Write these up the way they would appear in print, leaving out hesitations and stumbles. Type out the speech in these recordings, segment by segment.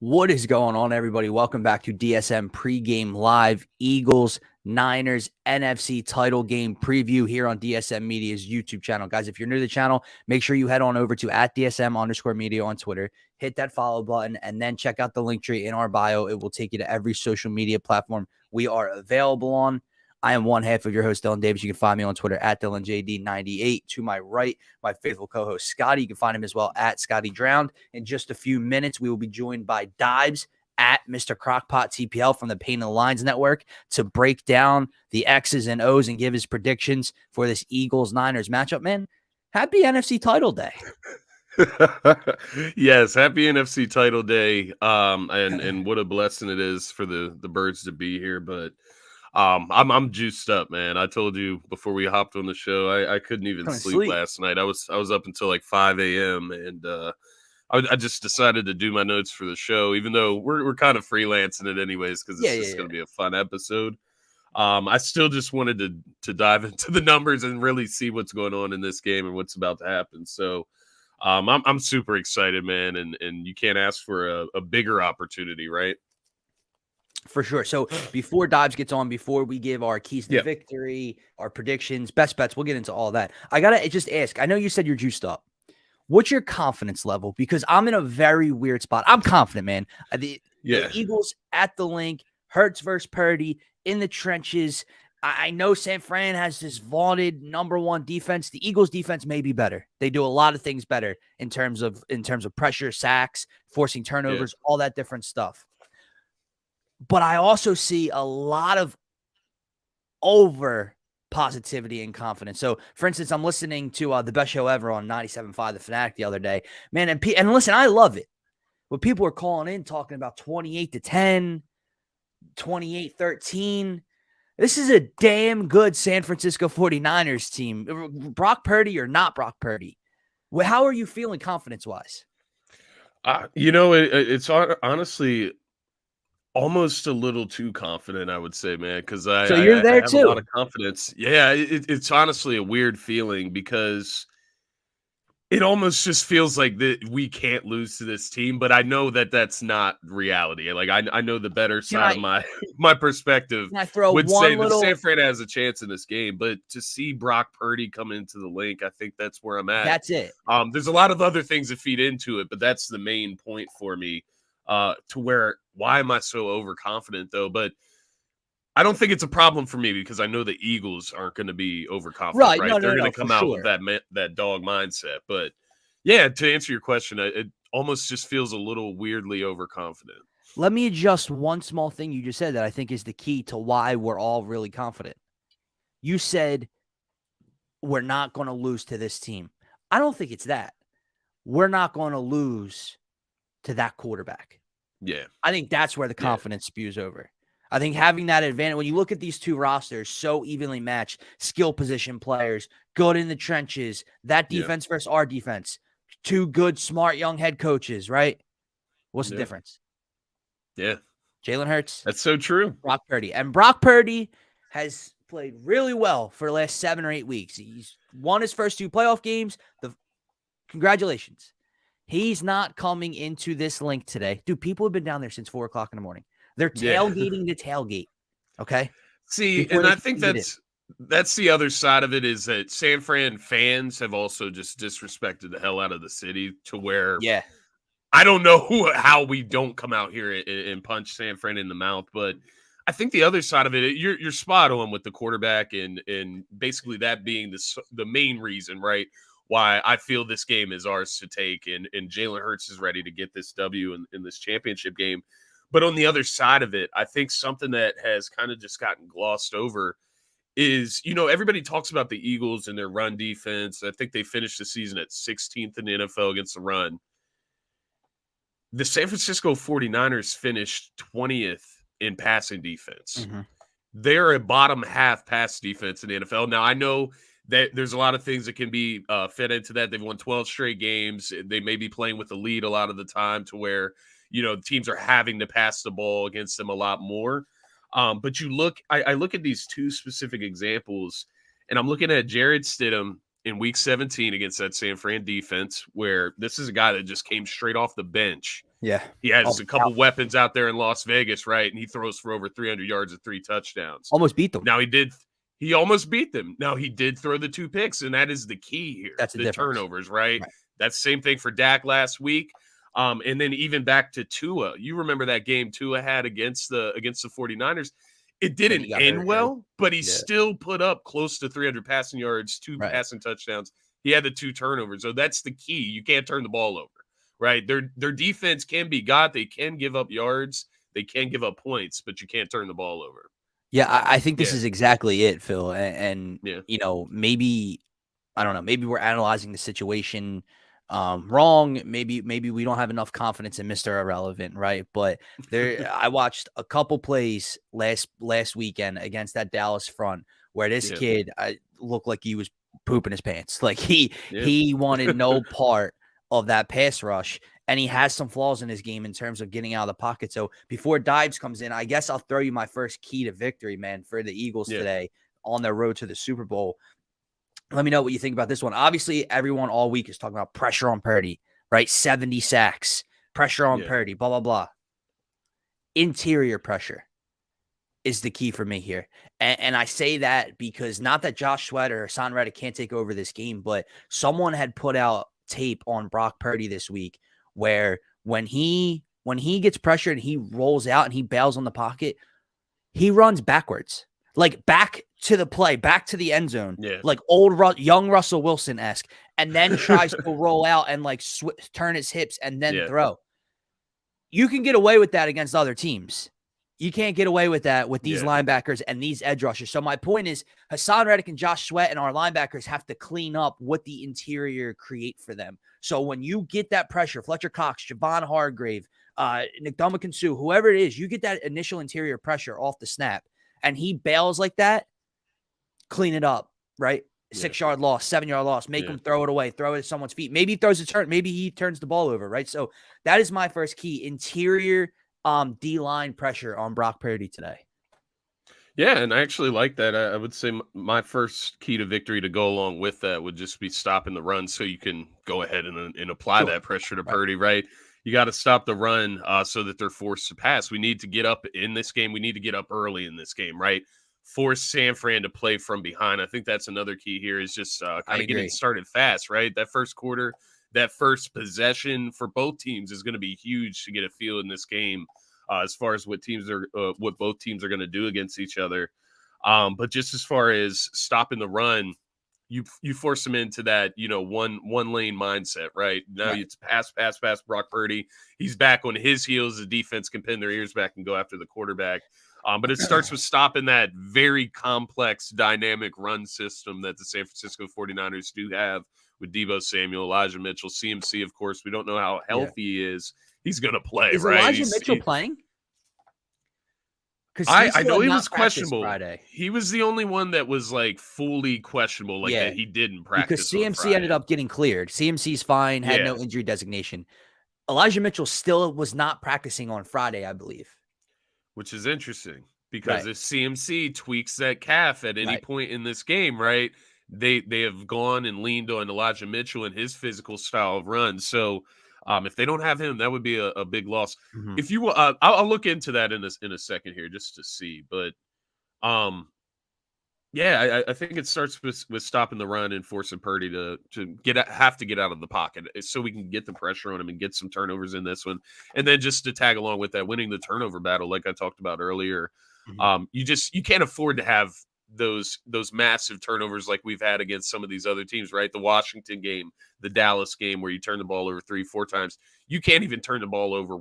What is going on, everybody? Welcome back to DSM Pregame Live, Eagles, Niners, NFC title game preview here on DSM Media's YouTube channel. Guys, if you're new to the channel, make sure you head on over to @DSM_media on Twitter, hit that follow button, and then check out the link tree in our bio. It will take you to every social media platform we are available on. I am one half of your host, Dylan Davis. You can find me on Twitter @DylanJD98. To my right, my faithful co-host, Scotty. You can find him as well @ScottyDrowned. In just a few minutes, we will be joined by Dives @Mr. Crockpot TPL from the Paint and the Lines Network to break down the X's and O's and give his predictions for this Eagles-Niners matchup. Man, happy NFC title day. Yes, happy NFC title day. And what a blessing it is for the birds to be here. But I'm juiced up, man. I told you before we hopped on the show, I couldn't even sleep last night. I was up until like 5 a.m. and I just decided to do my notes for the show, even though we're kind of freelancing it anyways because it's just going to be a fun episode. I still just wanted to dive into the numbers and really see what's going on in this game and what's about to happen. So I'm super excited, man, and you can't ask for a bigger opportunity, right? For sure. So before Dobbs gets on, before we give our keys to victory, our predictions, best bets, we'll get into all that. I got to just ask, I know you said you're juiced up. What's your confidence level? Because I'm in a very weird spot. I'm confident, man. The Eagles at the link, Hurts versus Purdy in the trenches. I know San Fran has this vaunted #1 defense. The Eagles defense may be better. They do a lot of things better in terms of pressure, sacks, forcing turnovers, all that different stuff. But I also see a lot of over positivity and confidence. So, for instance, I'm listening to the best show ever on 97.5 The Fanatic the other day. Man, and listen, I love it. But people are calling in talking about 28-10, 28-13. This is a damn good San Francisco 49ers team. Brock Purdy or not Brock Purdy. How are you feeling confidence-wise? It's honestly almost a little too confident, I would say, man, because I have a lot of confidence. Yeah, it's honestly a weird feeling because it almost just feels like that we can't lose to this team, but I know that that's not reality. Like I know the better side of my perspective would say that San Fran has a chance in this game, but to see Brock Purdy come into the link, I think that's where I'm at. That's it. There's a lot of other things that feed into it, but that's the main point for me. To where, why am I so overconfident though? But I don't think it's a problem for me because I know the Eagles aren't going to be overconfident, right? They're going to come out with that dog mindset. But yeah, to answer your question, it almost just feels a little weirdly overconfident. Let me adjust one small thing you just said that I think is the key to why we're all really confident. You said we're not going to lose to this team. I don't think it's that. We're not going to lose to that quarterback. Yeah. I think that's where the confidence spews over. I think having that advantage, when you look at these two rosters, so evenly matched, skill position players, good in the trenches, that defense versus our defense, two good, smart, young head coaches, right? What's the difference? Yeah. Jalen Hurts. That's so true. Brock Purdy. And Brock Purdy has played really well for the last 7 or 8 weeks. He's won his first 2 playoff games. Congratulations. He's not coming into this link today. Dude, people have been down there since 4 o'clock in the morning. They're tailgating the tailgate. Okay. See, and I think that's the other side of it is that San Fran fans have also just disrespected the hell out of the city to where I don't know how we don't come out here and punch San Fran in the mouth, but I think the other side of it, you're spot on with the quarterback and basically that being the main reason, right? Why I feel this game is ours to take and Jalen Hurts is ready to get this W in this championship game. But on the other side of it, I think something that has kind of just gotten glossed over is, everybody talks about the Eagles and their run defense. I think they finished the season at 16th in the NFL against the run. The San Francisco 49ers finished 20th in passing defense. Mm-hmm. They're a bottom half pass defense in the NFL. Now, I know that there's a lot of things that can be fed into that. They've won 12 straight games. They may be playing with the lead a lot of the time to where, teams are having to pass the ball against them a lot more. But I look at these 2 specific examples, and I'm looking at Jared Stidham in week 17 against that San Fran defense, where this is a guy that just came straight off the bench. Yeah. He has a couple weapons out there in Las Vegas, right? And he throws for over 300 yards and 3 touchdowns. Almost beat them. Now he almost beat them. Now he did throw the 2 picks, and that is the key here. That's the turnovers, right? That's the same thing for Dak last week. And then even back to Tua. You remember that game Tua had against the 49ers. It didn't end well, but he still put up close to 300 passing yards, 2 passing touchdowns. He had the 2 turnovers. So that's the key. You can't turn the ball over, right? Their defense can be got. They can give up yards. They can give up points, but you can't turn the ball over. Yeah, I think this is exactly it, Phil. And you know, maybe, I don't know, maybe we're analyzing the situation wrong. Maybe we don't have enough confidence in Mr. Irrelevant, right? But I watched a couple plays last weekend against that Dallas front where this kid looked like he was pooping his pants. Like he wanted no part of that pass rush, and he has some flaws in his game in terms of getting out of the pocket. So before Dibes comes in, I guess I'll throw you my first key to victory, man, for the Eagles today on their road to the Super Bowl. Let me know what you think about this one. Obviously, everyone all week is talking about pressure on Purdy, right? 70 sacks, pressure on Purdy, blah, blah, blah. Interior pressure is the key for me here. And I say that because not that Josh Sweat or Hassan Reddick can't take over this game, but someone had put out tape on Brock Purdy this week where when he gets pressured and he rolls out and he bails on the pocket, he runs backwards. Like back to the play, back to the end zone, like young Russell Wilson-esque, and then tries to roll out and like turn his hips and then throw. You can get away with that against other teams. You can't get away with that with these linebackers and these edge rushers. So my point is Hassan Reddick and Josh Sweat and our linebackers have to clean up what the interior create for them. So when you get that pressure, Fletcher Cox, Javon Hargrave, Ndamukong Suh, whoever it is, you get that initial interior pressure off the snap, and he bails like that, clean it up, right? 6-yard loss, 7-yard loss, make him throw it away, throw it at someone's feet. Maybe he throws a turn. Maybe he turns the ball over, right? So that is my first key, interior D-line pressure on Brock Purdy today. Yeah, and I actually like that. I would say my first key to victory to go along with that would just be stopping the run so you can go ahead and apply that pressure to Purdy, right? You got to stop the run so that they're forced to pass. We need to get up in this game. We need to get up early in this game, right? Force San Fran to play from behind. I think that's another key here is just kind of getting started fast, right? That first quarter, that first possession for both teams is going to be huge to get a feel in this game as far as what both teams are going to do against each other. But just as far as stopping the run, you force them into that, one lane mindset, right? Now it's pass, Brock Purdy. He's back on his heels. The defense can pin their ears back and go after the quarterback. But it starts with stopping that very complex, dynamic run system that the San Francisco 49ers do have with Deebo Samuel, Elijah Mitchell, CMC, of course. We don't know how healthy he is. He's going to play, is right? Elijah Mitchell playing? I know he was questionable. Friday. He was the only one that was like fully questionable, like that he didn't practice. Because CMC ended up getting cleared. CMC's fine, had no injury designation. Elijah Mitchell still was not practicing on Friday, I believe. Which is interesting because if CMC tweaks that calf at any point in this game, right, they have gone and leaned on Elijah Mitchell and his physical style of run. So if they don't have him, that would be a big loss. Mm-hmm. If you, I'll look into that in a second here just to see. But I think it starts with stopping the run and forcing Purdy to have to get out of the pocket so we can get the pressure on him and get some turnovers in this one. And then just to tag along with that, winning the turnover battle, like I talked about earlier. Mm-hmm. You can't afford to have those massive turnovers like we've had against some of these other teams, right? The Washington game, the Dallas game where you turn the ball over 3-4 times. You can't even turn the ball over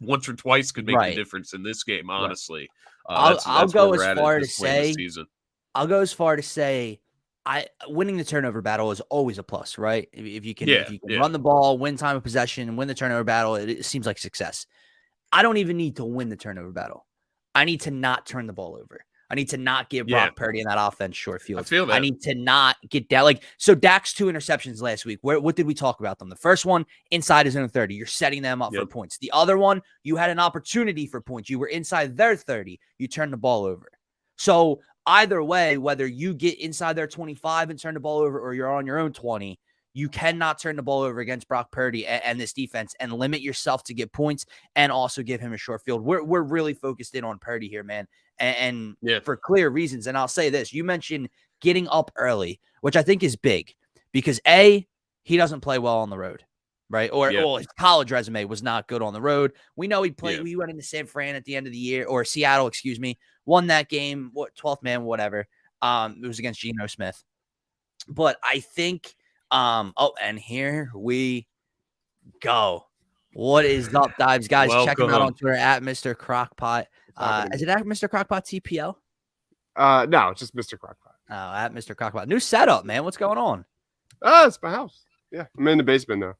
once or twice could make the difference in this game, honestly. I'll go as far to say I'll go as far to say winning the turnover battle is always a plus, right? If you can run the ball, win time of possession, and win the turnover battle, it seems like success. I don't even need to win the turnover battle. I need to not turn the ball over. I need to not give Brock Purdy in that offense short field. I feel that. I need to not get that. So Dak's 2 interceptions last week. What did we talk about them? The first one, inside his own 30. You're setting them up for points. The other one, you had an opportunity for points. You were inside their 30. You turned the ball over. So either way, whether you get inside their 25 and turn the ball over or you're on your own 20, you cannot turn the ball over against Brock Purdy and this defense and limit yourself to get points and also give him a short field. We're really focused in on Purdy here, man, and for clear reasons. And I'll say this. You mentioned getting up early, which I think is big because, A, he doesn't play well on the road, right? Or his college resume was not good on the road. We know he played. We went into San Fran at the end of the year, or Seattle, excuse me, won that game, 12th man, whatever. It was against Geno Smith. But I think and here we go. What is up, Dives? Guys, check him out on Twitter at Mr. Crockpot. Is it at Mr. Crockpot TPL? No, it's just Mr. Crockpot. Oh, at Mr. Crockpot. New setup, man. What's going on? It's my house. Yeah, I'm in the basement now.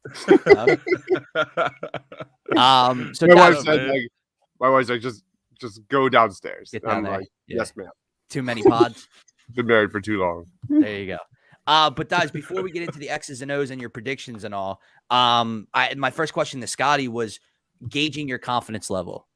So my wife's like, just go downstairs. Get down there. Like, yes, ma'am. Too many pods. Been married for too long. There you go. But guys, before we get into the X's and O's and your predictions and all, my first question to Scotty was gauging your confidence level.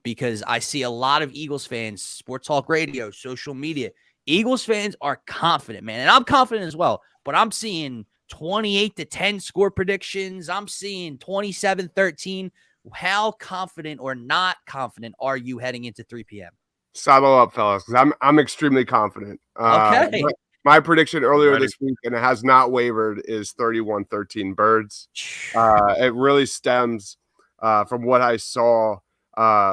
Because I see a lot of Eagles fans, sports talk radio, social media. Eagles fans are confident, man. And I'm confident as well, but I'm seeing 28-10 score predictions. I'm seeing 27-13. How confident or not confident are you heading into 3 p.m.? Saddle up, fellas, because I'm extremely confident. Okay. My prediction earlier this week, and it has not wavered, is 31-13 Birds. It really stems from what I saw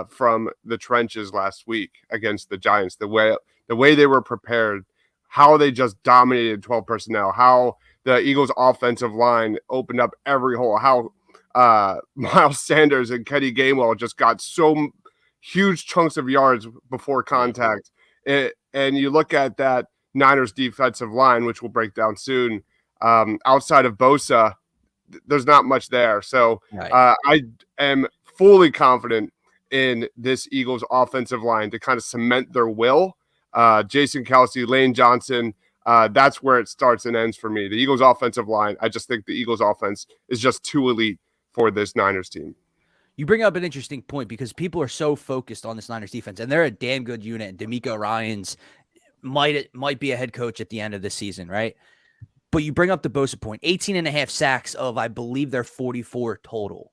from the trenches last week against the Giants. The way they were prepared, how they just dominated 12 personnel, how the Eagles' offensive line opened up every hole, how Miles Sanders and Kenny Gainwell just got so huge chunks of yards before contact. And you look at that Niners defensive line, which we'll break down soon, outside of Bosa, there's not much there. So I am fully confident in this Eagles offensive line to kind of cement their will. Jason Kelce, Lane Johnson, that's where it starts and ends for me. The Eagles offensive line, I just think the Eagles offense is just too elite for this Niners team. You bring up an interesting point because people are so focused on this Niners defense, and they're a damn good unit. And D'Amico Ryans might be a head coach at the end of the season, right? But you bring up the Bosa point, 18.5 sacks of, I believe, their 44 total,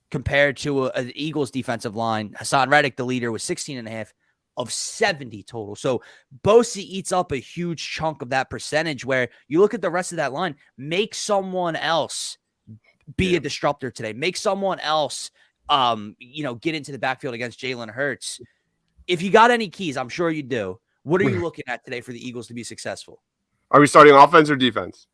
compared to an Eagles defensive line. Hassan Reddick, the leader, was 16.5 of 70 total. So Bosa eats up a huge chunk of that percentage, where you look at the rest of that line, make someone else be a disruptor today. Make someone else, get into the backfield against Jalen Hurts. If you got any keys, I'm sure you do. What are you looking at today for the Eagles to be successful? Are we starting offense or defense?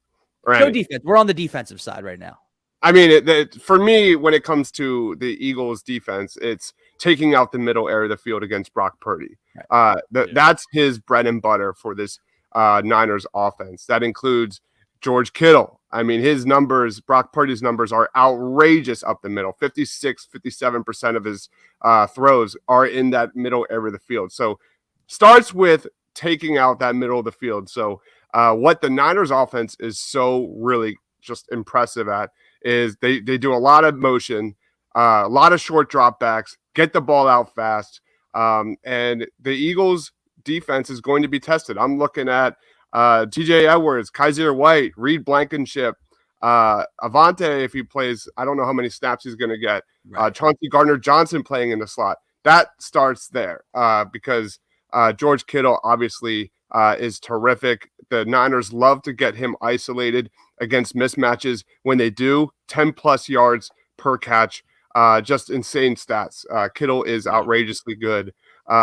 Go defense. We're on the defensive side right now. I mean, for me, when it comes to the Eagles defense, it's taking out the middle area of the field against Brock Purdy. Right. That's his bread and butter for this Niners offense. That includes George Kittle. I mean, his numbers, Brock Purdy's numbers, are outrageous up the middle. 57% of his throws are in that middle area of the field. So starts with taking out that middle of the field. So what the Niners offense is so really just impressive at is they do a lot of motion, a lot of short dropbacks, get the ball out fast. And the Eagles defense is going to be tested. I'm looking at TJ Edwards, Kaiser White, Reed Blankenship, Avante, if he plays, I don't know how many snaps he's going to get. Right. Chauncey Gardner-Johnson playing in the slot. That starts there because George Kittle obviously is terrific. The Niners love to get him isolated against mismatches. When they do, 10-plus yards per catch. Just insane stats. Kittle is outrageously good.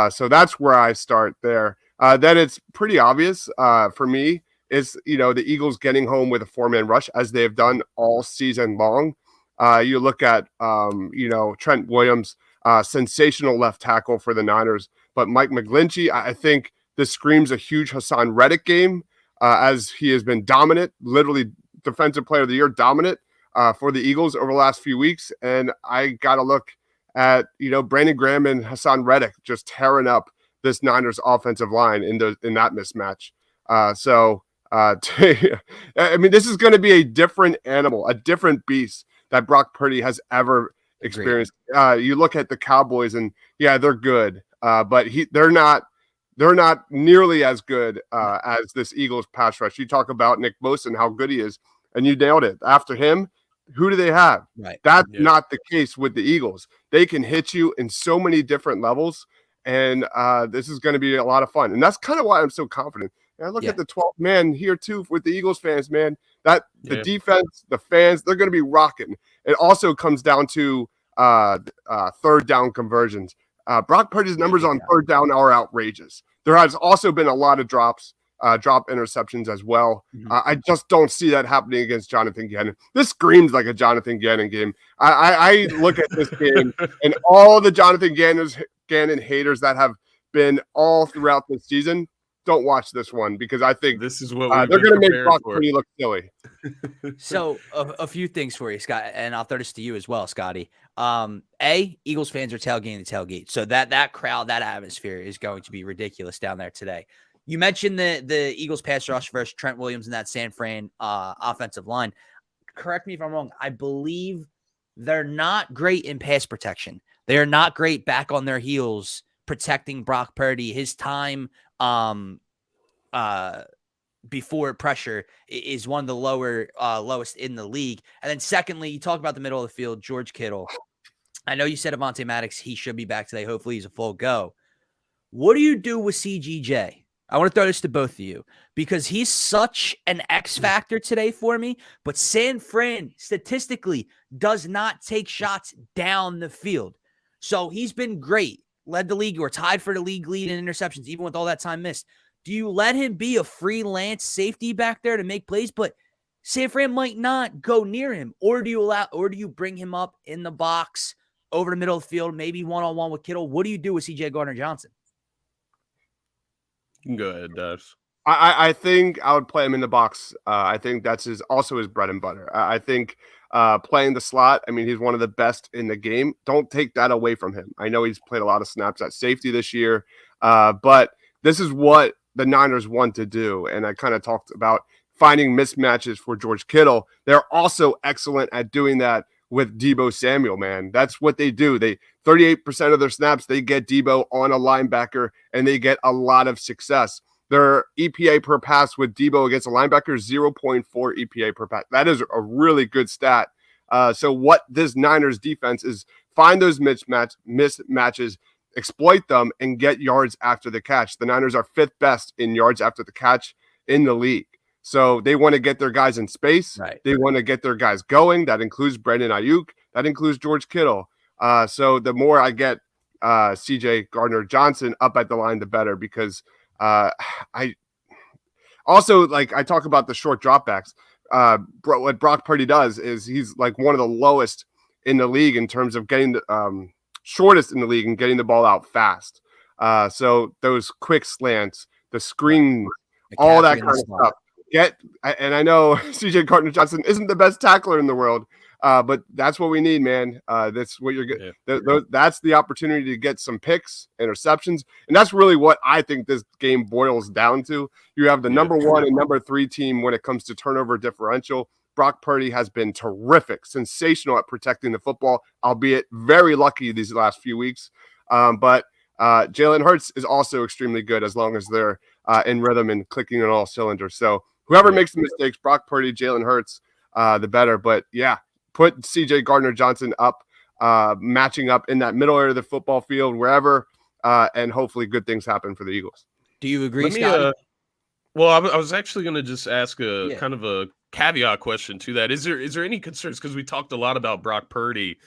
So that's where I start there. Then it's pretty obvious for me is, the Eagles getting home with a 4-man rush as they've done all season long. You look at, Trent Williams, sensational left tackle for the Niners, but Mike McGlinchey, I think this screams a huge Hassan Reddick game as he has been dominant, literally defensive player of the year dominant for the Eagles over the last few weeks. And I got to look at, Brandon Graham and Hassan Reddick just tearing up this Niners offensive line in that mismatch. I mean, this is going to be a different animal, a different beast that Brock Purdy has ever experienced. You look at the Cowboys and they're good, but they're not they're not nearly as good as this Eagles pass rush. You talk about Nick Bosa and how good he is, and you nailed it. After him, who do they have? Right. That's not the case with the Eagles. They can hit you in so many different levels, and this is going to be a lot of fun. And that's kind of why I'm so confident. And I look at the 12th man here too with the Eagles fans, man. That the defense, the fans, they're going to be rocking. It also comes down to third down conversions. Brock Purdy's numbers on third down are outrageous. There has also been a lot of drop interceptions as well. I just don't see that happening against Jonathan Gannon. This screams like a Jonathan Gannon game. I look at this game and all the Jonathan Gannon haters that have been all throughout this season, don't watch this one because I think this is what they're going to make Brock Purdy look silly. So a few things for you, Scott, and I'll throw this to you as well, Scotty. Eagles fans are tailgating the tailgate, so that crowd, that atmosphere is going to be ridiculous down there today. You mentioned the Eagles pass rush versus Trent Williams and that San Fran offensive line. Correct me if I'm wrong. I believe they're not great in pass protection. They are not great back on their heels protecting Brock Purdy. His time before pressure is one of the lowest in the league. And then secondly, you talk about the middle of the field, George Kittle. I know you said Avonte Maddox, he should be back today. Hopefully he's a full go. What do you do with CGJ? I want to throw this to both of you because he's such an X factor today for me, but San Fran statistically does not take shots down the field. So he's been great, led the league or tied for the league lead in interceptions, even with all that time missed. Do you let him be a freelance safety back there to make plays, but San Fran might not go near him? Or do you bring him up in the box over the middle of the field, maybe one-on-one with Kittle? What do you do with CJ Gardner-Johnson? Go ahead, Dubs. I think I would play him in the box. I think that's also his bread and butter. I think playing the slot, I mean, he's one of the best in the game. Don't take that away from him. I know he's played a lot of snaps at safety this year, but this is what the Niners want to do. And I kind of talked about finding mismatches for George Kittle. They're also excellent at doing that with Deebo Samuel, man. That's what they do. 38% of their snaps, they get Deebo on a linebacker, and they get a lot of success. Their EPA per pass with Deebo against a linebacker is 0.4 EPA per pass. That is a really good stat. So what this Niners defense is find those mismatches, exploit them, and get yards after the catch. The Niners are 5th best in yards after the catch in the league. So they want to get their guys in space. Right. They want to get their guys going. That includes Brandon Ayuk. That includes George Kittle. So the more I get CJ Gardner-Johnson up at the line, the better, because I also, like, I talk about the short dropbacks. What Brock Purdy does is he's like one of the lowest in the league in terms of getting the shortest in the league and getting the ball out fast. So those quick slants, the screen, all that kind of stuff. And I know CJ Gardner-Johnson isn't the best tackler in the world, but that's what we need, man. That's what you're getting. That's the opportunity to get some picks, interceptions, and that's really what I think this game boils down to. You have the number 1 and number 3 team when it comes to turnover differential. Brock Purdy has been terrific, sensational at protecting the football, albeit very lucky these last few weeks. But Jalen Hurts is also extremely good as long as they're in rhythm and clicking on all cylinders. So whoever makes the mistakes, Brock Purdy, Jalen Hurts, the better. But yeah, put CJ Gardner-Johnson up, matching up in that middle area of the football field, wherever, and hopefully good things happen for the Eagles. Do you agree, Scotty? Well, I was actually going to just ask a kind of a caveat question to that. Is there any concerns? Because we talked a lot about Brock Purdy.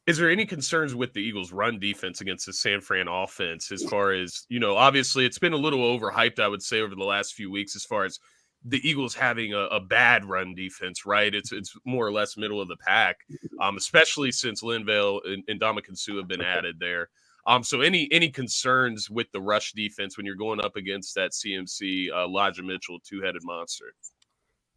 Is there any concerns with the Eagles' run defense against the San Fran offense as far as, obviously it's been a little overhyped, I would say, over the last few weeks as far as the Eagles having a bad run defense, right? It's more or less middle of the pack, especially since Linville and Ndamukong Suh have been added there. So any concerns with the rush defense when you're going up against that CMC Elijah Mitchell two-headed monster?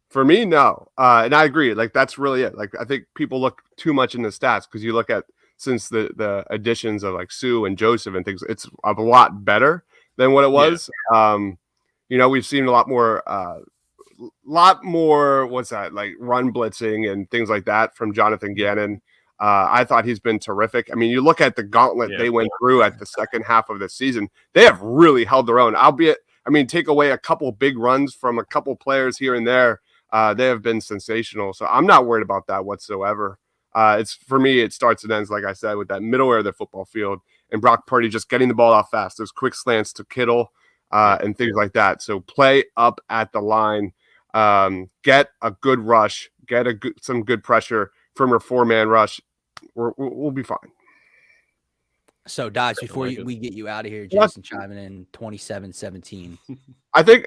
For me, no. And I agree. Like, that's really it. Like, I think people look too much in the stats because you look at since the additions of like Sue and Joseph and things, it's a lot better than what it was. Yeah. We've seen a lot more, what's that, like run blitzing and things like that from Jonathan Gannon. I thought he's been terrific. I mean, you look at the gauntlet they went through at the second half of the season, they have really held their own, albeit, I mean, take away a couple big runs from a couple players here and there. They have been sensational. So I'm not worried about that whatsoever. It's for me, it starts and ends, like I said, with that middle area of the football field and Brock Purdy just getting the ball out fast. Those quick slants to Kittle and things like that. So play up at the line, get a good rush, get some good pressure from your 4-man rush. We'll be fine. So, Dodge, before we get you out of here, Jason chiming in 27-17. I think,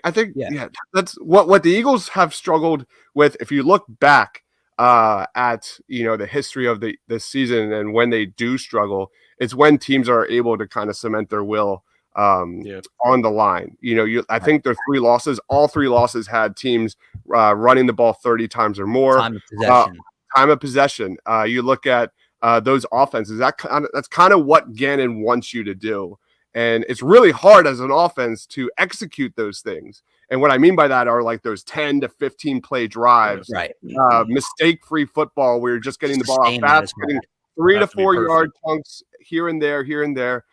that's what the Eagles have struggled with. If you look back at the history of this season and when they do struggle, it's when teams are able to kind of cement their will on the line. I think their 3 losses, all 3 losses had teams running the ball 30 times or more. Time of possession. You look at those offenses. That's kind of what Gannon wants you to do. And it's really hard as an offense to execute those things. And what I mean by that are like those 10 to 15 play drives, right? Mistake-free football where you're just getting the ball out fast, getting 3 to 4 yard chunks here and there.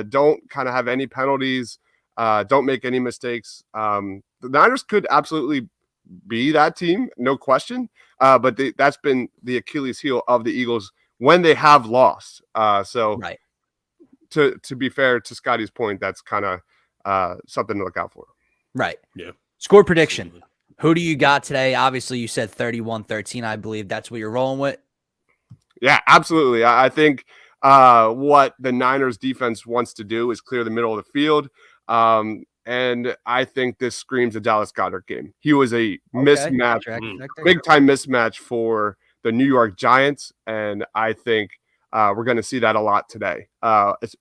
Don't kind of have any penalties. Don't make any mistakes. The Niners could absolutely be that team, no question. But that's been the Achilles heel of the Eagles when they have lost. To be fair to Scotty's point, that's kind of something to look out for. Right. Yeah. Score prediction. Who do you got today? Obviously, you said 31-13. I believe that's what you're rolling with. Yeah, absolutely. I think what the Niners defense wants to do is clear the middle of the field. And I think this screams a Dallas Goedert game. He was a mismatch, big-time mismatch for the New York Giants, and I think we're going to see that a lot today.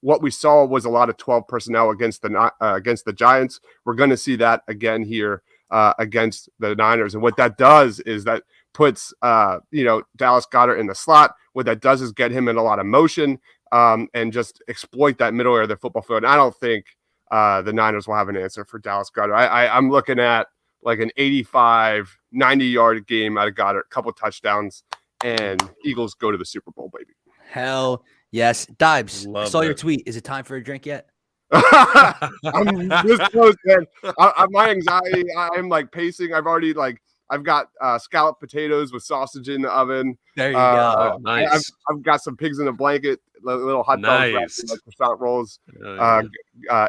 What we saw was a lot of 12 personnel against the Giants. We're going to see that again here against the Niners, and what that does is that puts Dallas Goedert in the slot. What that does is get him in a lot of motion and just exploit that middle area of the football field. And I don't think the Niners will have an answer for Dallas Goedert. I'm looking at like an 85, 90-yard game out of Goddard, couple touchdowns, and Eagles go to the Super Bowl, baby. Hell yes. Dibes, I saw your tweet. Is it time for a drink yet? I'm this close, man. My anxiety, I'm like pacing. I've got scalloped potatoes with sausage in the oven. There you go. Nice. I've got some pigs in a blanket, little hot dogs, like croissant rolls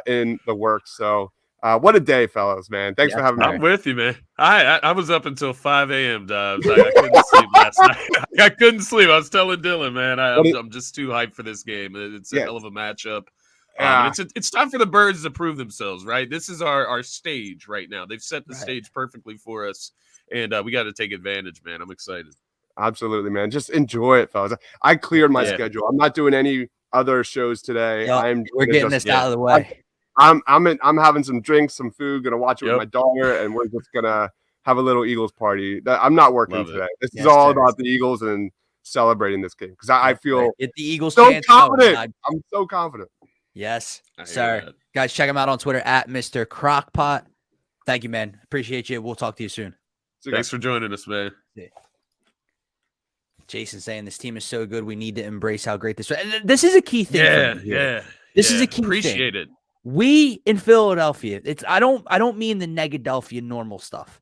in the works. So what a day, fellas, man. Thanks for having me. I'm with you, man. I was up until 5 a.m. I couldn't sleep last night. I couldn't sleep. I was telling Dylan, man, I'm just too hyped for this game. It's a hell of a matchup. It's time for the Birds to prove themselves, right? This is our stage right now. They've set the stage perfectly for us, and we got to take advantage, man. I'm excited. Absolutely, man. Just enjoy it, fellas. I cleared my schedule. I'm not doing any other shows today. We're getting this out of the way. I'm having some drinks, some food, gonna watch it with my daughter, and we're just gonna have a little Eagles party. I'm not working today. This is all about the Eagles and celebrating this game because I feel get the Eagles so confident. I'm so confident. Yes, sir. Guys, check him out on Twitter at Mr. Crockpot. Thank you, man. Appreciate you. We'll talk to you soon. Thanks for joining us, man. Yeah. Jason saying this team is so good, we need to embrace how great this is. And this is a key thing. This is a key thing. Appreciate it. We in Philadelphia, I don't mean the Negadelphia normal stuff.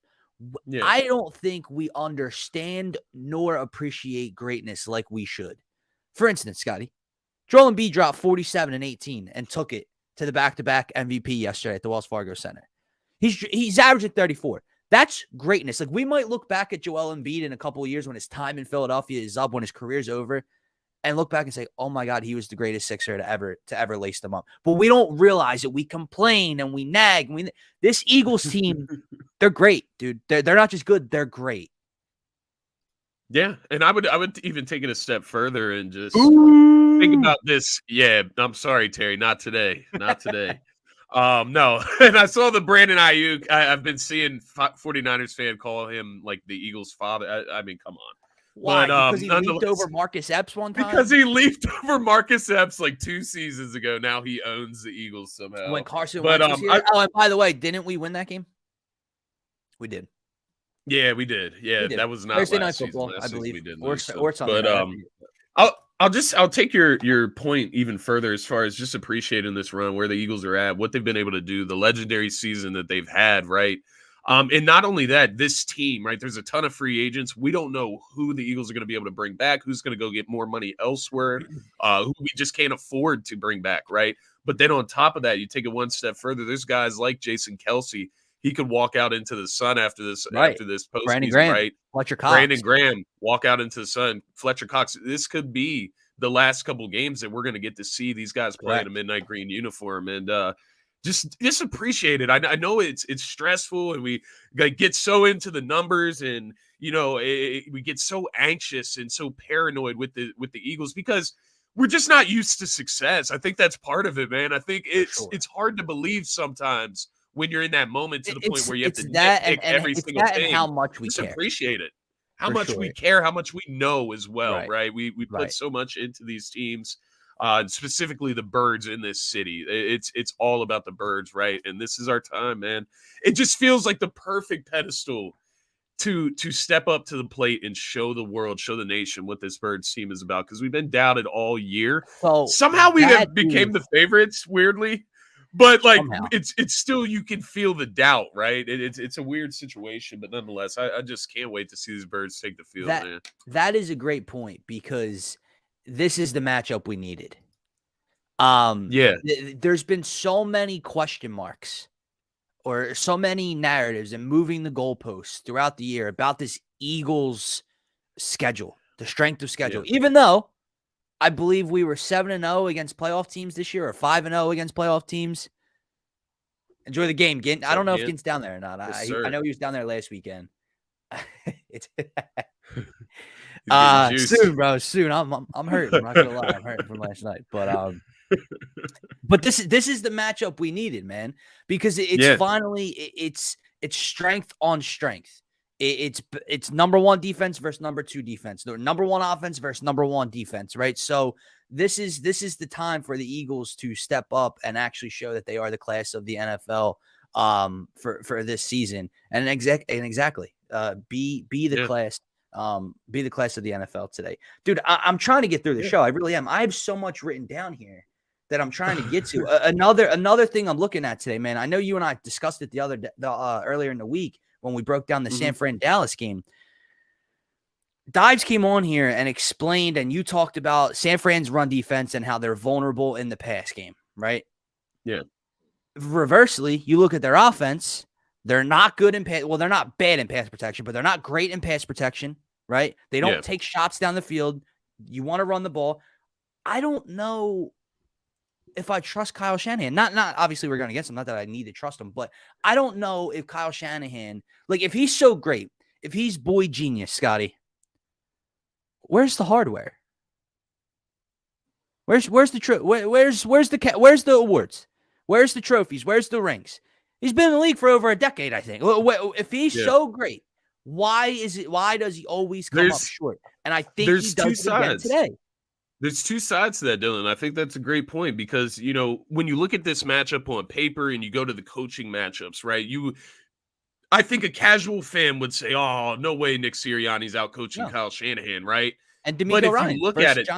Yeah. I don't think we understand nor appreciate greatness like we should. For instance, Scotty, Joel Embiid dropped 47 and 18 and took it to the back-to-back MVP yesterday at the Wells Fargo Center. He's averaging 34. That's greatness. Like, we might look back at Joel Embiid in a couple of years when his time in Philadelphia is up, when his career's over, and look back and say, oh my God, he was the greatest Sixer to ever lace them up. But we don't realize it. We complain and we nag. This Eagles team, they're great, dude. They're not just good, they're great. Yeah, and I would even take it a step further and just think about this. Yeah, I'm sorry, Terry, not today. Not today. No, and I saw the Brandon Ayuk. I've been seeing 49ers fan call him like the Eagles' father. I mean, come on. Why? Because he leaped over Marcus Epps one time? Because he leaped over Marcus Epps like 2 seasons ago. Now he owns the Eagles somehow. When Carson Wentz was here. And by the way, didn't we win that game? We did. Yeah, we did. Yeah, that was not Thursday last Night Football, season. I believe. We did or something. But I'll take your point even further as far as just appreciating this run, where the Eagles are at, what they've been able to do, the legendary season that they've had, right? And not only that, this team, right? There's a ton of free agents. We don't know who the Eagles are going to be able to bring back, who's going to go get more money elsewhere, who we just can't afford to bring back, right? But then on top of that, you take it one step further. There's guys like Jason Kelce. He could walk out into the sun after this postseason, right? Fletcher Cox. Brandon Graham walk out into the sun. Fletcher Cox. This could be the last couple games that we're going to get to see these guys play in a midnight green uniform, and just appreciate it. I know it's stressful, and we get so into the numbers, and we get so anxious and so paranoid with the Eagles because we're just not used to success. I think that's part of it, man. I think it's hard to believe sometimes when you're in that moment to the point where you have to nitpick every single thing. And how much we just care. Appreciate it. How much we care, how much we know as well, right? We put so much into these teams, specifically the birds in this city. It's all about the birds, right? And this is our time, man. It just feels like the perfect pedestal to step up to the plate and show the world, show the nation what this birds team is about, because we've been doubted all year. So somehow we became the favorites, weirdly. But it's still, you can feel the doubt, right? It's a weird situation, but nonetheless, I just can't wait to see these birds take the field, man. That is a great point, because this is the matchup we needed. There's been so many question marks or so many narratives and moving the goalposts throughout the year about this Eagles schedule, the strength of schedule, even though I believe we were 7-0 against playoff teams this year, or 5-0 against playoff teams. Enjoy the game, Gint. I don't know if Gint's down there or not. I know he was down there last weekend. Soon, bro. Soon. I'm hurting. I'm not gonna lie. I'm hurting from last night. But this is the matchup we needed, man, because it's finally it's strength on strength. It's number one defense versus number two defense, number one offense versus number one defense, right? So this is the time for the Eagles to step up and actually show that they are the class of the NFL for this season, and exactly be the class. Be the class of the NFL today, dude. I'm trying to get through the show. I really am. I have so much written down here that I'm trying to get to. Another thing I'm looking at today, man. I know you and I discussed it earlier in the week when we broke down the San Fran Dallas game. Dives came on here and explained, and you talked about San Fran's run defense and how they're vulnerable in the pass game, right? Yeah. Reversely, you look at their offense. They're not good in pass. Well, they're not bad in pass protection, but they're not great in pass protection, right? They don't take shots down the field. You want to run the ball. I don't know if I trust Kyle Shanahan. Not obviously we're going against him. Not that I need to trust him, but I don't know if Kyle Shanahan, if he's so great, if he's boy genius, Scotty, where's the hardware? Where's the where's the awards? Where's the trophies? Where's the rings? He's been in the league for over a decade, I think. If he's so great, why does he always come up short? And I think he does it again today. There's two sides to that, Dylan. I think that's a great point because, when you look at this matchup on paper and you go to the coaching matchups, right, I think a casual fan would say, oh, no way Nick Sirianni's out coaching Kyle Shanahan, right? And but if you look at it,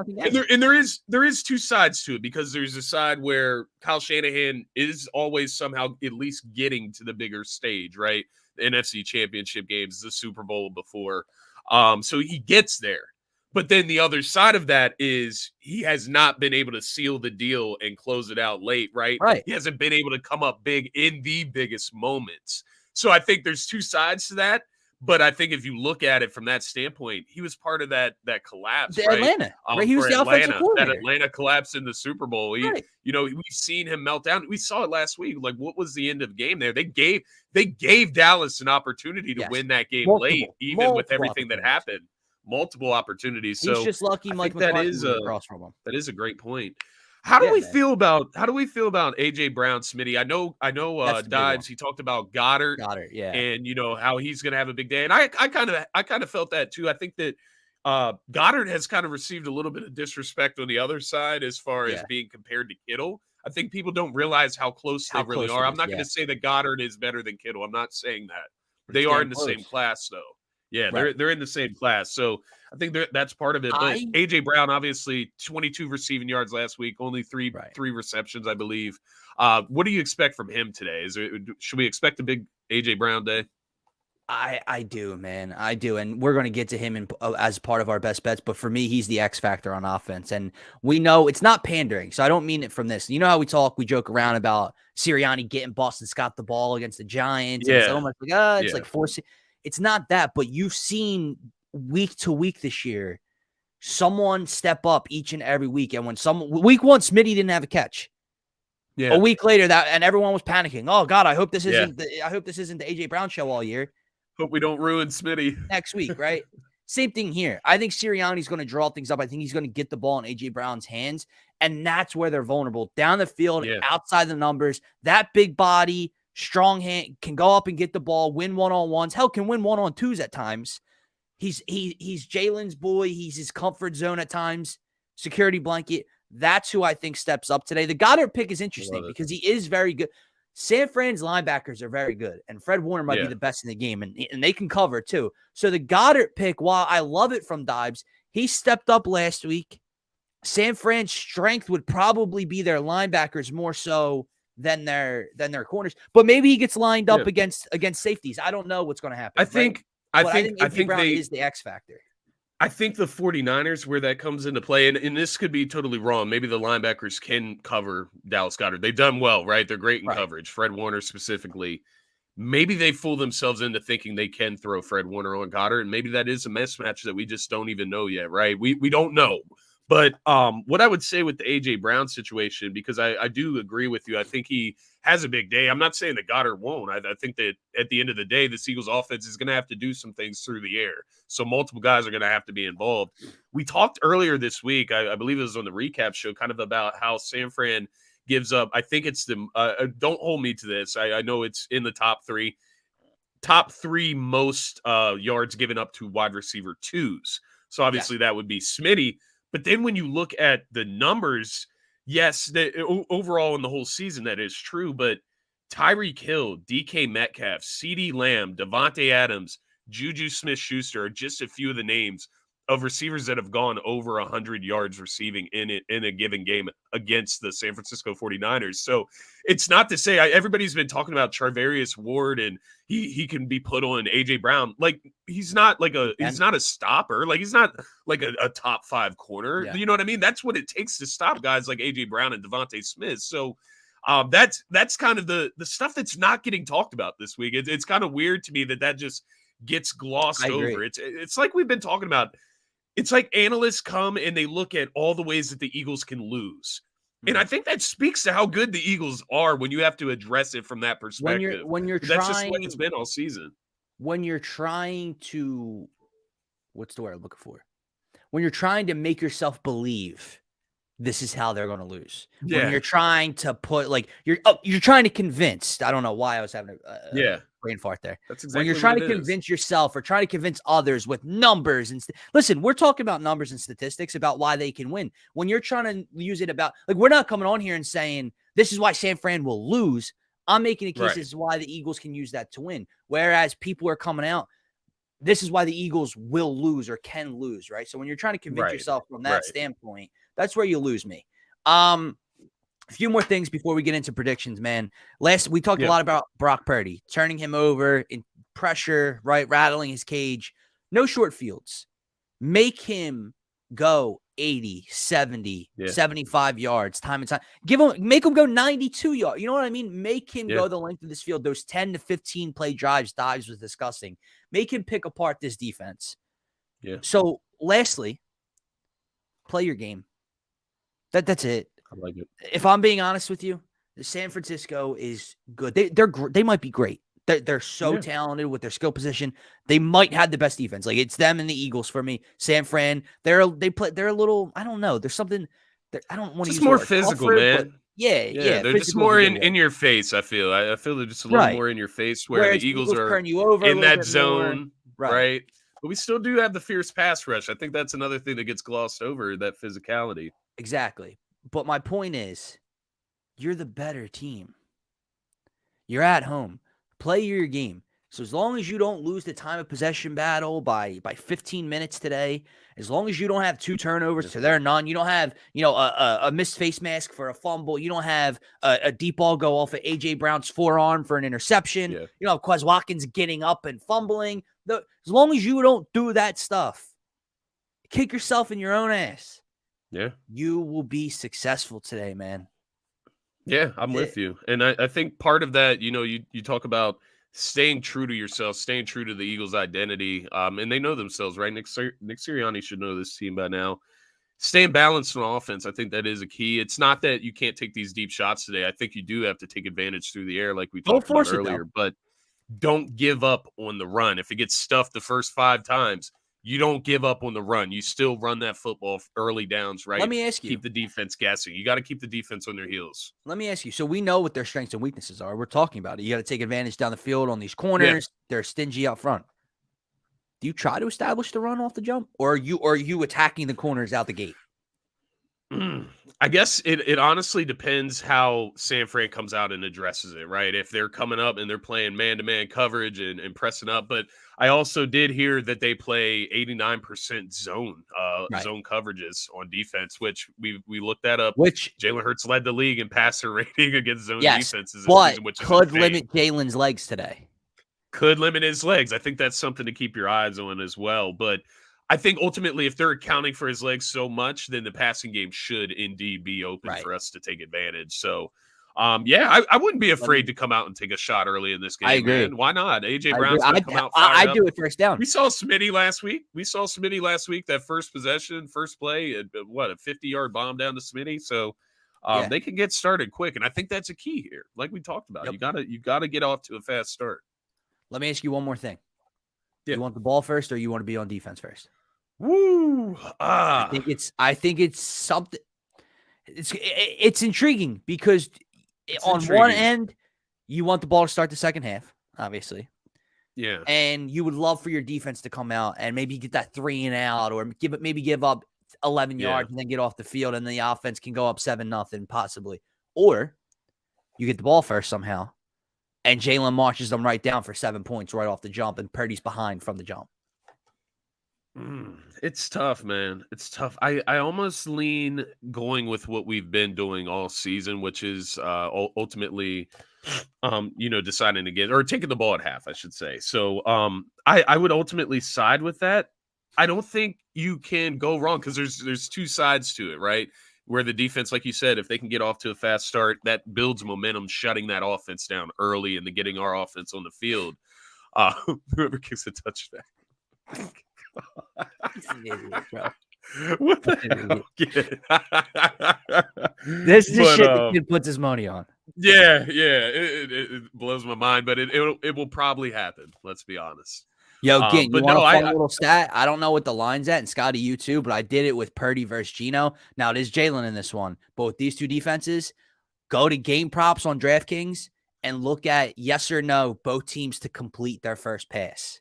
and there is two sides to it, because there's a side where Kyle Shanahan is always somehow at least getting to the bigger stage, right? The NFC Championship games, the Super Bowl before. So he gets there. But then the other side of that is he has not been able to seal the deal and close it out late, right? He hasn't been able to come up big in the biggest moments. So I think there's two sides to that. But I think if you look at it from that standpoint, he was part of that collapse, right? Atlanta, right? He was the offensive coordinator. That Atlanta collapse in the Super Bowl. We've seen him melt down. We saw it last week. What was the end of the game there? They gave Dallas an opportunity to win that game late, even with everything that happened. Multiple opportunities. He's just lucky Mike McCarthy was across from him. That is a great point. How do we feel about AJ Brown, Smitty? I know Dives, he talked about Goddard, and how he's going to have a big day. And I kind of felt that too. I think that Goddard has kind of received a little bit of disrespect on the other side as far as being compared to Kittle. I think people don't realize how close they really are. I'm not going to say that Goddard is better than Kittle. I'm not saying that. They are in the same class though. Yeah, they're in the same class. So I think that's part of it. But AJ Brown, obviously, 22 receiving yards last week, only three receptions, I believe. What do you expect from him today? Should we expect a big AJ Brown day? I do, man. I do. And we're going to get to him as part of our best bets. But for me, he's the X factor on offense. And we know it's not pandering. So I don't mean it from this. You know how we joke around about Sirianni getting Boston Scott the ball against the Giants. Yeah. And it's almost like, it's like forcing. It's not that. But you've seen week to week this year, someone step up each and every week. And when week one, Smitty didn't have a catch. Yeah. A week later, and everyone was panicking. Oh God, I hope this isn't the AJ Brown show all year. Hope we don't ruin Smitty next week, right? Same thing here. I think Sirianni's going to draw things up. I think he's going to get the ball in AJ Brown's hands, and that's where they're vulnerable. Down the field, outside the numbers, that big body, strong hand can go up and get the ball, win one-on-ones. Hell, can win one-on-twos at times. He's Jalen's boy. He's his comfort zone at times. Security blanket. That's who I think steps up today. The Goddard pick is interesting because he is very good. San Fran's linebackers are very good, and Fred Warner might be the best in the game, and they can cover too. So the Goddard pick, while I love it from Dibes, he stepped up last week. San Fran's strength would probably be their linebackers more so than their corners, but maybe he gets lined up against safeties. I don't know what's going to happen. I think Brown is the X factor. I think the 49ers, where that comes into play, and this could be totally wrong. Maybe the linebackers can cover Dallas Goedert. They've done well, right? They're great in coverage. Fred Warner specifically. Maybe they fool themselves into thinking they can throw Fred Warner on Goddard, and maybe that is a mismatch that we just don't even know yet, right? We don't know. But what I would say with the A.J. Brown situation, because I do agree with you, I think he has a big day. I'm not saying that Goddard won't. I think that at the end of the day, the Eagles offense is going to have to do some things through the air. So multiple guys are going to have to be involved. We talked earlier this week, I believe it was on the recap show, kind of about how San Fran gives up. I think it's the don't hold me to this. I know it's in the top three most yards given up to wide receiver twos. So obviously that would be Smitty. But then when you look at the numbers, yes, overall in the whole season, that is true. But Tyreek Hill, DK Metcalf, CeeDee Lamb, Devontae Adams, Juju Smith-Schuster are just a few of the names of receivers that have gone over 100 yards receiving in a given game against the San Francisco 49ers. So it's not to say everybody's been talking about Charvarius Ward and he can be put on AJ Brown. Like he's not a stopper. Like he's not like a top 5 corner. Yeah. You know what I mean? That's what it takes to stop guys like AJ Brown and Devontae Smith. So that's kind of the stuff that's not getting talked about this week. It's kind of weird to me that just gets glossed over. It's like we've been talking about. It's like analysts come and they look at all the ways that the Eagles can lose. And I think that speaks to how good the Eagles are when you have to address it from that perspective. When you're that's trying, just what it's been all season. When you're trying to, what's the word I'm looking for? When you're trying to make yourself believe this is how they're going to lose. Yeah. When you're trying to put you're trying to convince. I don't know why I was having a brain fart there. That's exactly when you're trying to convince yourself or trying to convince others with numbers and listen, we're talking about numbers and statistics about why they can win. When you're trying to use it about we're not coming on here and saying this is why San Fran will lose. I'm making a case this is why the Eagles can use that to win. Whereas people are coming out, this is why the Eagles will lose or can lose, right? So when you're trying to convince yourself from that standpoint, that's where you lose me. A few more things before we get into predictions, man. We talked a lot about Brock Purdy, turning him over in pressure, right? Rattling his cage. No short fields. Make him go 80, 70, 75 yards time and time. Make him go 92 yards. You know what I mean? Make him go the length of this field. Those 10 to 15 play Dives was discussing. Make him pick apart this defense. Yeah. So lastly, play your game. That's it. I like it. If I'm being honest with you, San Francisco is good. They might be great. They're so talented with their skill position. They might have the best defense. Like it's them and the Eagles for me. San Fran, they're a little. I don't know. There's something. I don't want to use more physical, man. Yeah. They're just more in your face. I feel they're just a little more in your face. Whereas the Eagles are turn you over in that zone, right? But we still do have the fierce pass rush. I think that's another thing that gets glossed over. That physicality. Exactly. But my point is, you're the better team. You're at home. Play your game. So as long as you don't lose the time of possession battle by 15 minutes today, as long as you don't have 2 turnovers to their none, you don't have, a missed face mask for a fumble, you don't have a deep ball go off of A.J. Brown's forearm for an interception, you don't have Quez Watkins getting up and fumbling. As long as you don't do that stuff, kick yourself in your own ass. Yeah. You will be successful today, man. Yeah, I'm with you. And I think part of that, you talk about staying true to yourself, staying true to the Eagles' identity. And they know themselves, right? Nick Sirianni should know this team by now. Staying balanced on offense, I think that is a key. It's not that you can't take these deep shots today. I think you do have to take advantage through the air like we talked about earlier. But don't give up on the run. If it gets stuffed the first 5 times, you don't give up on the run. You still run that football early downs, right? Let me ask you. Keep the defense guessing. You got to keep the defense on their heels. Let me ask you. So we know what their strengths and weaknesses are. We're talking about it. You got to take advantage down the field on these corners. Yeah. They're stingy up front. Do you try to establish the run off the jump? Or are you attacking the corners out the gate? I guess it honestly depends how San Fran comes out and addresses it, right? If they're coming up and they're playing man-to-man coverage and pressing up. But I also did hear that they play 89% zone coverages on defense, which we looked that up. Which Jalen Hurts led the league in passer rating against zone defenses. But could limit Jalen's legs today. Could limit his legs. I think that's something to keep your eyes on as well. But I think ultimately, if they're accounting for his legs so much, then the passing game should indeed be open for us to take advantage. So, I wouldn't be afraid to come out and take a shot early in this game. I agree. Man. Why not? A.J. Brown's going to come out I do it first down. We saw Smitty last week. That first possession, first play, a 50-yard bomb down to Smitty. So they can get started quick, and I think that's a key here. Like we talked about, you gotta get off to a fast start. Let me ask you one more thing. You want the ball first, or you want to be on defense first? Woo! I think it's something. It's intriguing because on one end, you want the ball to start the second half, obviously. Yeah. And you would love for your defense to come out and maybe get that 3 and out, or give up 11 yards and then get off the field, and the offense can go up 7-0 possibly. Or you get the ball first somehow, and Jalen marches them right down for 7 points right off the jump, and Purdy's behind from the jump. It's tough, man. It's tough. I almost lean going with what we've been doing all season, which is ultimately, deciding to get, or taking the ball at half, I should say. So I would ultimately side with that. I don't think you can go wrong because there's 2 sides to it, right? Where the defense, like you said, if they can get off to a fast start, that builds momentum, shutting that offense down early and then getting our offense on the field. Whoever kicks a touchdown. What the hell? This is shit the kid puts his money on. Yeah. It blows my mind, but it will probably happen. Let's be honest. Yo, Gint, you want a fun little stat? I don't know what the line's at, and Scotty, you too, but I did it with Purdy versus Geno. Now, it is Jalen in this one. But with these 2 defenses, go to game props on DraftKings and look at yes or no, both teams to complete their first pass.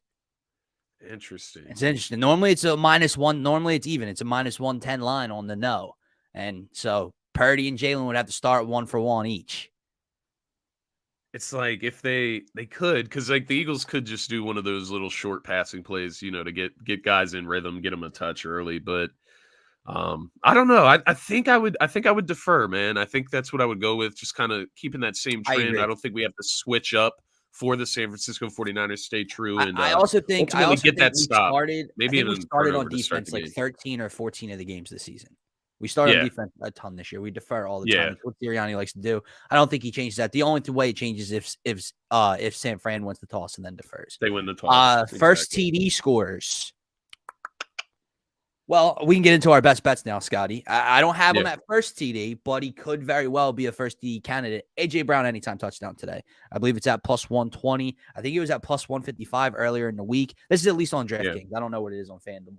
Interesting. It's interesting. Normally, it's a -1. Normally, it's even. It's a -110 line on the no. And so Purdy and Jalen would have to start 1 for 1 each. It's like if they could, because like the Eagles could just do one of those little short passing plays, to get guys in rhythm, get them a touch early. But I don't know. I think I would defer, man. I think that's what I would go with, just kind of keeping that same trend. I don't think we have to switch up for the San Francisco 49ers stay true. And I also think get that stop. Maybe we started on defense like 13 or 14 of the games this season. We started on defense a ton this year. We defer all the time. That's what Sirianni likes to do. I don't think he changes that. The only way it changes if San Fran wins the toss and then defers. They win the toss. First TD scores. Well, we can get into our best bets now, Scotty. I don't have him at first TD, but he could very well be a first TD candidate. A.J. Brown anytime touchdown today. I believe it's at +120. I think it was at +155 earlier in the week. This is at least on DraftKings. I don't know what it is on FanDuel.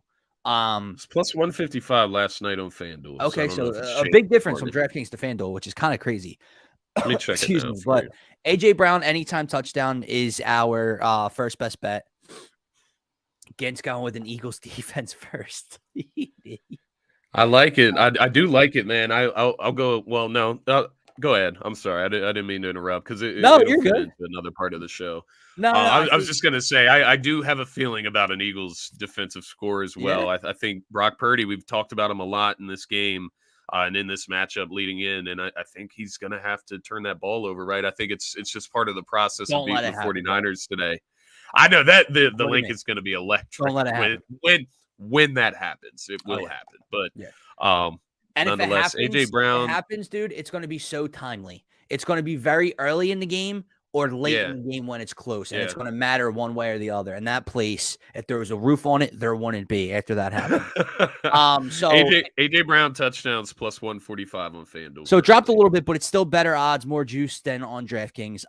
It's +155 last night on FanDuel. Okay, so a big difference from DraftKings to FanDuel, which is kind of crazy. Let me check it out. But A.J. Brown anytime touchdown is our first best bet. Gint's going with an Eagles defense first. I like it. I do like it, man. I'll go. Well, no, Go ahead. I'm sorry. I didn't mean to interrupt because No, it'll you're fit good. into another part of the show. No, I was just going to say, I do have a feeling about an Eagles defensive score as well. Yeah. I think Brock Purdy, we've talked about him a lot in this game and in this matchup leading in, and I think he's going to have to turn that ball over, right? I think it's just part of the process of beating the 49ers today. I know that the link is going to be electric. Don't let it happen. When that happens. It will happen. But and nonetheless, if AJ Brown, if it happens, dude, it's going to be so timely. It's going to be very early in the game or late in the game when it's close, and it's going to matter one way or the other. And that place, if there was a roof on it, there wouldn't be after that happened. So AJ Brown touchdowns plus 145 on FanDuel. So it dropped a little bit, but it's still better odds, more juice than on DraftKings.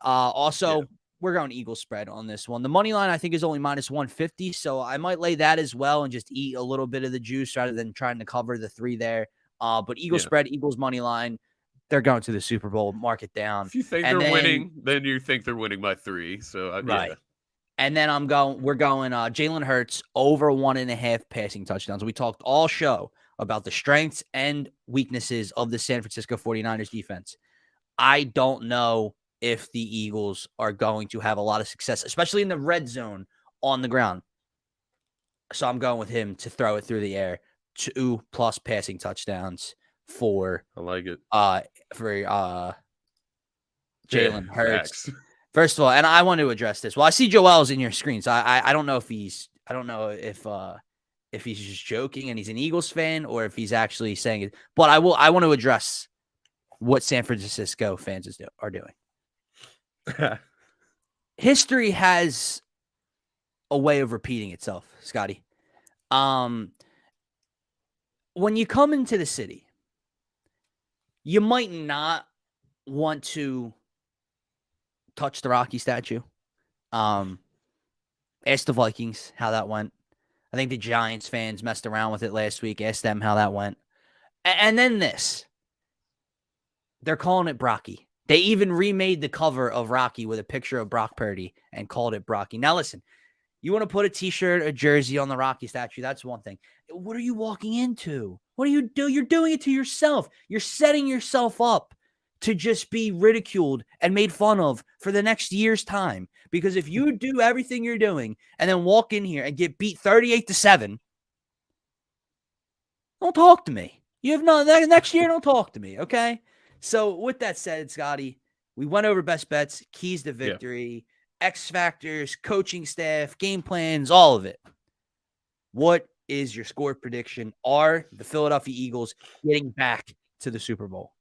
We're going Eagles spread on this one. The money line, I think, is only minus 150, so I might lay that as well and just eat a little bit of the juice rather than trying to cover the 3 there. But Eagles spread, Eagles money line, they're going to the Super Bowl, mark it down. If you think they're winning, then you think they're winning by 3. So right. And then we're going Jalen Hurts over 1.5 passing touchdowns. We talked all show about the strengths and weaknesses of the San Francisco 49ers defense. I don't know if the Eagles are going to have a lot of success, especially in the red zone on the ground. So I'm going with him to throw it through the air. 2+ passing touchdowns for I like it. For Jalen Hurts. First of all, and I want to address this. Well, I see Joel's in your screen, so I don't know if he's just joking and he's an Eagles fan or if he's actually saying it. But I want to address what San Francisco fans are doing. History has a way of repeating itself, Scotty. When you come into the city, you might not want to touch the Rocky statue. Ask the Vikings how that went. I think the Giants fans messed around with it last week. Ask them how that went. And then this. They're calling it Brocky. They even remade the cover of Rocky with a picture of Brock Purdy and called it Brocky. Now, listen, you want to put a T-shirt, a jersey on the Rocky statue, that's one thing. What are you walking into? What do you do? You're doing it to yourself. You're setting yourself up to just be ridiculed and made fun of for the next year's time. Because if you do everything you're doing and then walk in here and get beat 38-7, don't talk to me. You have next year, don't talk to me, okay? So with that said, Scotty, we went over best bets, keys to victory, X factors, coaching staff, game plans, all of it. What is your score prediction? Are the Philadelphia Eagles getting back to the Super Bowl?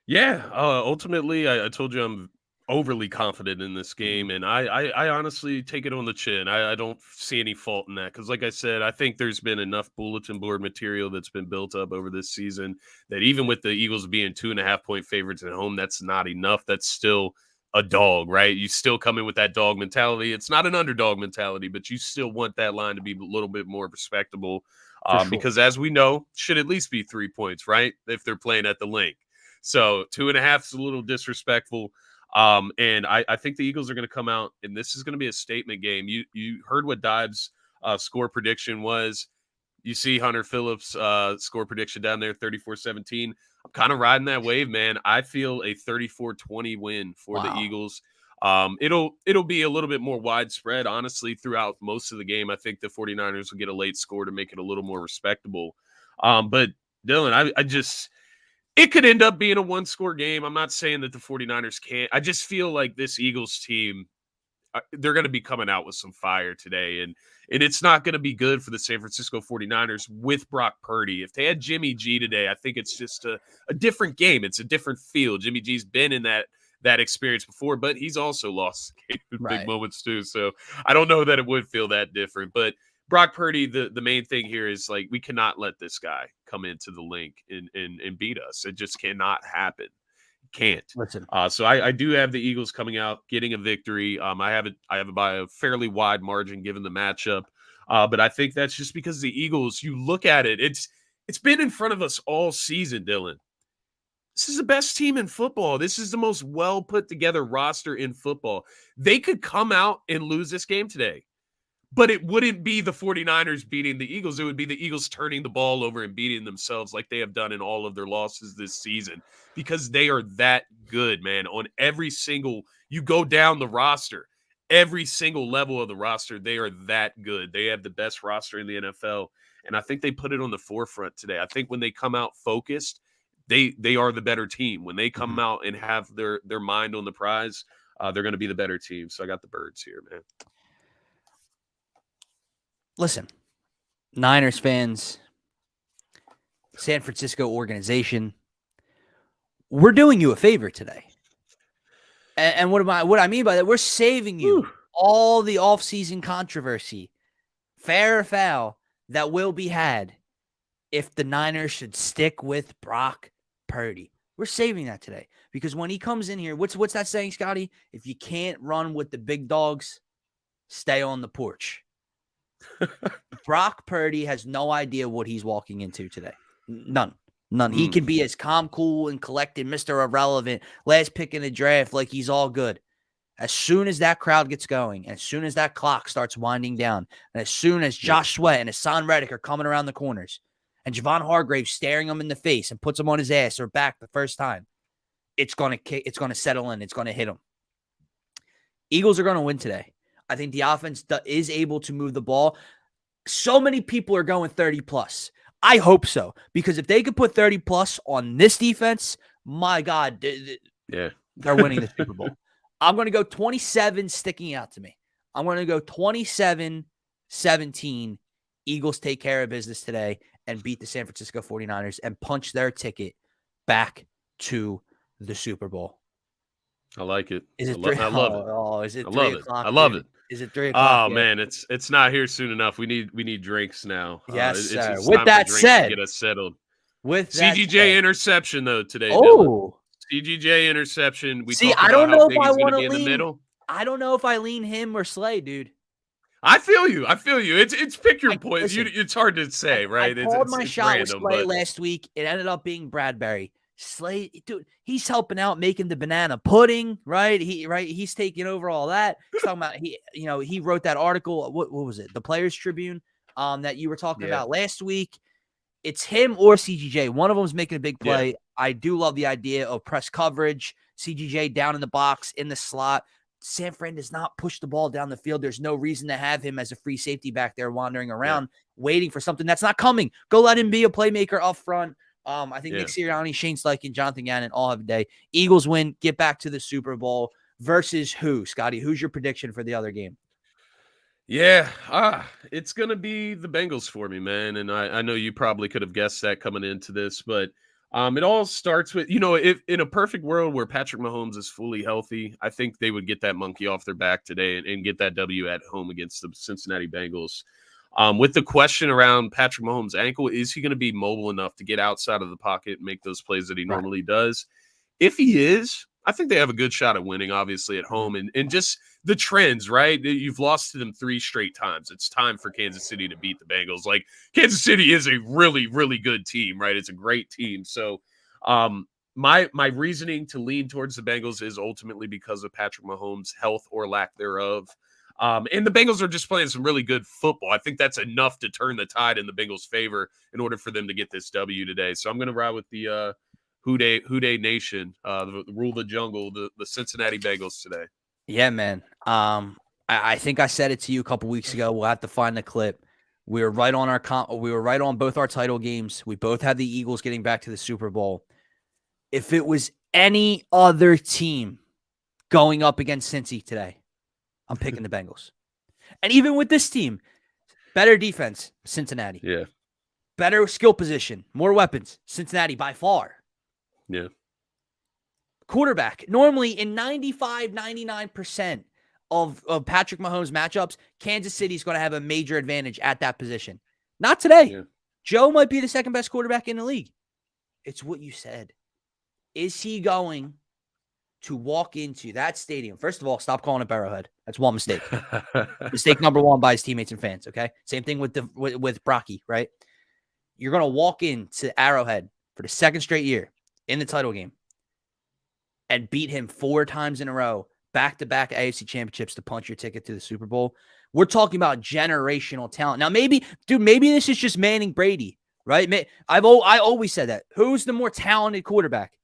Yeah, ultimately, I told you I'm overly confident in this game, and I honestly take it on the chin. I don't see any fault in that because, like I said, I think there's been enough bulletin board material that's been built up over this season that even with the Eagles being 2.5-point favorites at home, that's not enough. That's still a dog, right? You still come in with that dog mentality. It's not an underdog mentality, but you still want that line to be a little bit more respectable because, as we know, should at least be 3 points, right? If they're playing at the link. So 2.5 is a little disrespectful. And I think the Eagles are going to come out, and this is going to be a statement game. You heard what Dives' score prediction was. You see Hunter Phillips' score prediction down there, 34-17. I'm kind of riding that wave, man. I feel a 34-20 win for the Eagles. It'll be a little bit more widespread, honestly, throughout most of the game. I think the 49ers will get a late score to make it a little more respectable. But, Dylan, I just – it could end up being a one-score game. I'm not saying that the 49ers can't. I just feel like this Eagles team, they're going to be coming out with some fire today. And it's not going to be good for the San Francisco 49ers with Brock Purdy. If they had Jimmy G today, I think it's just a different game. It's a different feel. Jimmy G's been in that experience before, but he's also lost in big moments too. So I don't know that it would feel that different. But Brock Purdy, the main thing here is like we cannot let this guy come into the link and beat us. It just cannot happen. Can't. Listen. So I do have the Eagles coming out, getting a victory. I have it by a fairly wide margin given the matchup. But I think that's just because the Eagles, you look at it, it's been in front of us all season, Dylan. This is the best team in football. This is the most well put together roster in football. They could come out and lose this game today. But it wouldn't be the 49ers beating the Eagles. It would be the Eagles turning the ball over and beating themselves like they have done in all of their losses this season, because they are that good, man. On every single, you go down the roster, every single level of the roster, they are that good. They have the best roster in the NFL. And I think they put it on the forefront today. I think when they come out focused, they are the better team. When they come out and have their mind on the prize, they're going to be the better team. So I got the Birds here, man. Listen, Niners fans, San Francisco organization, we're doing you a favor today. And what I mean by that, we're saving you all the offseason controversy, fair or foul, that will be had if the Niners should stick with Brock Purdy. We're saving that today, because when he comes in here, what's that saying, Scotty? If you can't run with the big dogs, stay on the porch. Brock Purdy has no idea what he's walking into today. None. He can be as calm, cool, and collected, Mr. Irrelevant, last pick in the draft, like he's all good. As soon as that crowd gets going, as soon as that clock starts winding down, and as soon as Josh Sweat and Hassan Reddick are coming around the corners, and Javon Hargrave staring him in the face and puts him on his ass or back the first time, it's going to settle in. It's going to hit him. Eagles are going to win today. I think the offense is able to move the ball. So many people are going 30+. I hope so, because if they could put 30+ on this defense, my God, they're winning the Super Bowl. I'm going to go 27 sticking out to me. I'm going to go 27-17. Eagles take care of business today and beat the San Francisco 49ers and punch their ticket back to the Super Bowl. I like it. Is it I love it. Oh, is it I 3 love o'clock? it. I love it. Is it 3 o'clock? Oh man, it's not here soon enough. We need drinks now. Yes, sir. It's With that said, get us settled. With CGJ interception though today. Oh, CGJ interception. We I don't know if I want to lean. I don't know if I lean him or Slay, dude. I feel you. It's pick your point. It's hard to say, right? I called my shot with Slay last week. It ended up being Bradbury. Slay, dude, he's helping out making the banana pudding, right? He's taking over all that. He's talking about he wrote that article. What was it? The Players Tribune, that you were talking about last week. It's him or CGJ. One of them is making a big play. Yeah. I do love the idea of press coverage. CGJ down in the box, in the slot. San Fran does not push the ball down the field. There's no reason to have him as a free safety back there wandering around, waiting for something that's not coming. Go let him be a playmaker up front. I think Nick Sirianni, Shane Steichen, Jonathan Gannon all have a day. Eagles win, get back to the Super Bowl versus who, Scotty? Who's your prediction for the other game? Yeah, it's going to be the Bengals for me, man. And I know you probably could have guessed that coming into this, but it all starts with, if in a perfect world where Patrick Mahomes is fully healthy, I think they would get that monkey off their back today and get that W at home against the Cincinnati Bengals. With the question around Patrick Mahomes' ankle, is he going to be mobile enough to get outside of the pocket and make those plays that he normally does? If he is, I think they have a good shot at winning, obviously, at home. And just the trends, right? You've lost to them 3 straight times. It's time for Kansas City to beat the Bengals. Like, Kansas City is a really, really good team, right? It's a great team. So my reasoning to lean towards the Bengals is ultimately because of Patrick Mahomes' health or lack thereof. And the Bengals are just playing some really good football. I think that's enough to turn the tide in the Bengals' favor in order for them to get this W today. So I'm going to ride with the Houday Nation, the rule the jungle, the Cincinnati Bengals today. Yeah, man. I think I said it to you a couple weeks ago. We'll have to find the clip. We were right on we were right on both our title games. We both had the Eagles getting back to the Super Bowl. If it was any other team going up against Cincy today, I'm picking the Bengals. And even with this team, better defense, Cincinnati. Yeah. Better skill position, more weapons, Cincinnati by far. Yeah. Quarterback, normally in 95, 99% of Patrick Mahomes matchups, Kansas City is going to have a major advantage at that position. Not today. Yeah. Joe might be the second best quarterback in the league. It's what you said. Is he going to walk into that stadium? First of all, stop calling it Arrowhead. That's one mistake. Mistake number one by his teammates and fans, okay? Same thing with Brocky, right? You're going to walk into Arrowhead for the second straight year in the title game and beat him 4 times in a row, back-to-back AFC championships to punch your ticket to the Super Bowl. We're talking about generational talent. Now, maybe this is just Manning Brady, right? I always said that. Who's the more talented quarterback?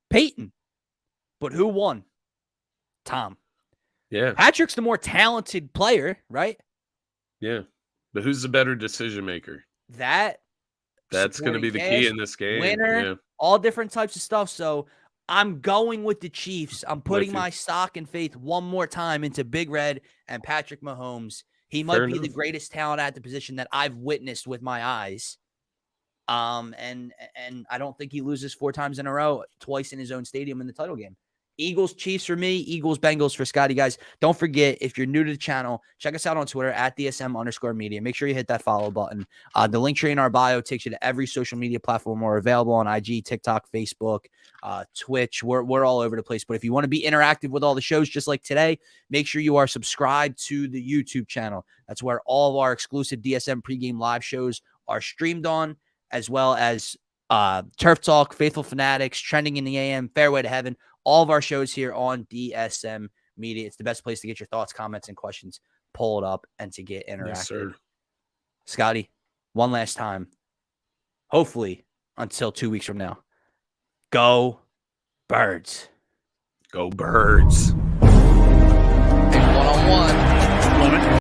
Peyton. But who won? Tom. Yeah. Patrick's the more talented player, right? Yeah. But who's the better decision maker? That's going to be the key in this game. Winner, all different types of stuff. So I'm going with the Chiefs. I'm putting my stock and faith one more time into Big Red and Patrick Mahomes. He might be the greatest talent at the position that I've witnessed with my eyes. And I don't think he loses 4 times in a row, twice in his own stadium in the title game. Eagles, Chiefs for me, Eagles, Bengals for Scotty. Guys, don't forget, if you're new to the channel, check us out on Twitter at DSM_media. Make sure you hit that follow button. The link tree in our bio takes you to every social media platform. We're available on IG, TikTok, Facebook, Twitch. We're all over the place. But if you want to be interactive with all the shows just like today, make sure you are subscribed to the YouTube channel. That's where all of our exclusive DSM pregame live shows are streamed on, as well as Turf Talk, Faithful Fanatics, Trending in the AM, Fairway to Heaven. All of our shows here on DSM Media. It's the best place to get your thoughts, comments, and questions pulled up and to get interactive. Yes, sir. Scotty, one last time. Hopefully, until 2 weeks from now. Go Birds. Go Birds. One-on-one. Love it.